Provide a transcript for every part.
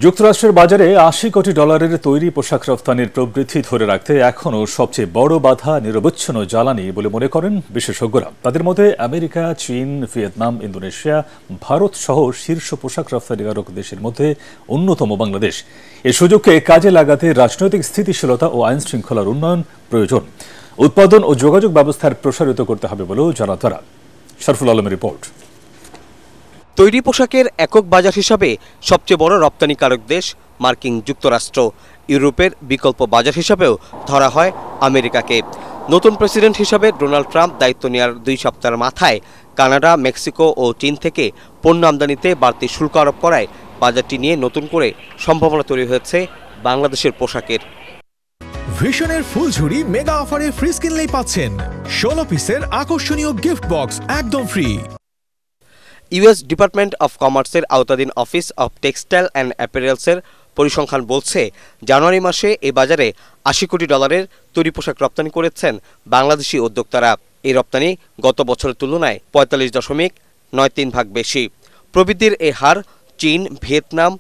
যুক্তরাষ্ট্রের বাজারে $80 কোটি তৈরি পোশাক রফতানির প্রবৃদ্ধি ধরে রাখতে এখনও সবচেয়ে বড় বাধা নিরবচ্ছিন্ন জ্বালানি বলে মনে করেন বিশেষজ্ঞরা। তাদের মতে আমেরিকা, চীন, ভিয়েতনাম, ইন্দোনেশিয়া, ভারত সহ শীর্ষ পোশাক রফতানিকারক দেশের মধ্যে অন্যতম বাংলাদেশ। এ সুযোগকে কাজে লাগাতে রাজনৈতিক স্থিতিশীলতা ও আইন শৃঙ্খলার উন্নয়ন প্রয়োজন। উৎপাদন ও যোগাযোগ ব্যবস্থার প্রসারিত করতে হবে বলেও জানান তারা। শরফুল আলমের রিপোর্ট। তৈরি পোশাকের একক বাজার হিসাবে সবচেয়ে বড় রপ্তানিকারক দেশ মার্কিন যুক্তরাষ্ট্র। ইউরোপের বিকল্প বাজার হিসাবেও ধরা হয় আমেরিকাকে। নতুন প্রেসিডেন্ট হিসাবে ডোনাল্ড ট্রাম্প দায়িত্ব নেওয়ার 2 সপ্তাহের মাথায় কানাডা, মেক্সিকো ও চীন থেকে পণ্য আমদানিতে বাড়তি শুল্ক আরোপ করায় বাজারটি নিয়ে নতুন করে সম্ভাবনা তৈরি হয়েছে বাংলাদেশের পোশাকের। ভিশনের ফুলঝুরি মেগা অফারে ফ্রিজ কিনলেই পাচ্ছেন 16 পিসের আকর্ষণীয় গিফট বক্স একদম ফ্রি। ইউএস ডিপার্টমেন্ট অফ কমার্সের আওতাধীন অফিস অফ টেক্সটাইল অ্যান্ড অ্যাপারেলসের পরিসংখ্যান বলছে, জানুয়ারি মাসে এই বাজারে $80 কোটি তৈরি পোশাক রপ্তানি করেছেন বাংলাদেশি উদ্যোক্তারা। এই রপ্তানি গত বছরের তুলনায় 45.93% বেশি। প্রবৃদ্ধির এই হার চীন, ভিয়েতনাম,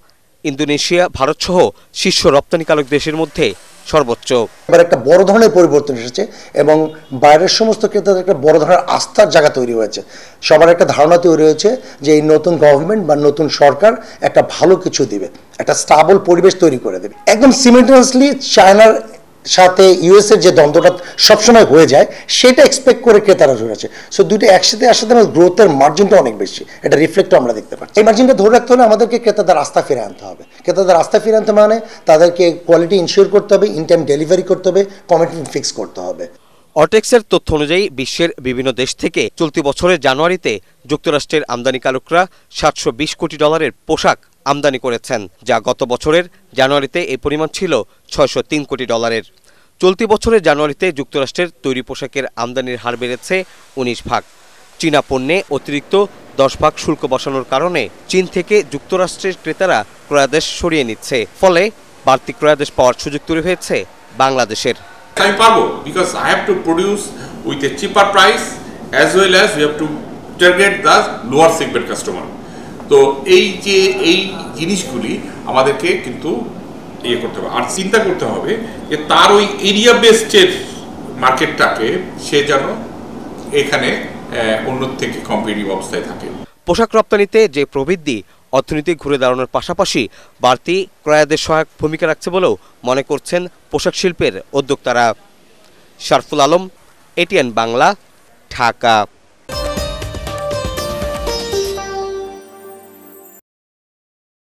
ইন্দোনেশিয়া, ভারত সহ শীর্ষ রপ্তানিকারক দেশের মধ্যে সর্বোচ্চ। এবার একটা বড় ধরনের পরিবর্তন এসেছে এবং বাইরের সমস্ত ক্রেতাদের একটা বড় ধরনের আস্থার জায়গা তৈরি হয়েছে। সবার একটা ধারণা তৈরি হয়েছে যে এই নতুন গভর্নমেন্ট বা নতুন সরকার একটা ভালো কিছু দিবে, একটা স্টেবল পরিবেশ তৈরি করে দেবে। একদম সিমেন্টাসলি চায়নার সাথে ইউএস এর যে দ্বন্দ্বটা সবসময় হয়ে যায় সেটা এক্সপেক্ট করে ক্রেতারা জুড়েছে। সো দুটো একসাথে আসাতে গ্রোথের মার্জিনটা অনেক বেশি, এটা রিফ্লেক্টও আমরা দেখতে পাচ্ছি। এই মার্জিনটা ধরে রাখতে হলে আমাদেরকে ক্রেতাদের আস্থা ফিরে আনতে হবে। ক্রেতাদের আস্থা ফিরে আনতে মানে তাদেরকে কোয়ালিটি ইনশিওর করতে হবে, ইন টাইম ডেলিভারি করতে হবে, কমিটমেন্ট ফিক্স করতে হবে। অটেক্সের তথ্য অনুযায়ী বিশ্বের বিভিন্ন দেশ থেকে চলতি বছরের জানুয়ারিতে যুক্তরাষ্ট্রের আমদানিকারকরা $720 কোটি পোশাক আমদানি করেছেন, যা গত বছরের জানুয়ারিতে এই পরিমাণ ছিল $603 কোটি। চলতি বছরের জানুয়ারিতে যুক্তরাষ্ট্রের তৈরি পোশাকের আমদানির হার বেড়েছে 19 ভাগ। চীনা পণ্যে অতিরিক্ত 10 ভাগ শুল্ক বসানোর কারণে চীন থেকে যুক্তরাষ্ট্রের ক্রেতারা ক্রয়াদেশ সরিয়ে নিচ্ছে, ফলে বাড়তি ক্রয়াদেশ পাওয়ার সুযোগ তৈরি হয়েছে বাংলাদেশের। আমি পারবো because I have to produce with a cheaper price as well as we have to target the lower segment customer. তো এই জিনিসগুলি আমাদেরকে কিন্তু করতে হবে, আর চিন্তা করতে হবে যে তার ওই এরিয়া বেসডের মার্কেটটাকে সে যেন এখানে অন্য থেকে কম্পিটিটিভ অবস্থায় থাকে। পোশাক রপ্তানিতে যে প্রবৃদ্ধি অর্থনীতি ঘুরে দাঁড়ানোর পাশাপাশি বাড়তি ক্রয়াদেশ সহায়ক ভূমিকা রাখছে বলেও মনে করছেন পোশাক শিল্পের উদ্যোক্তারা। শরফুল আলম, এটিএন বাংলা, ঢাকা।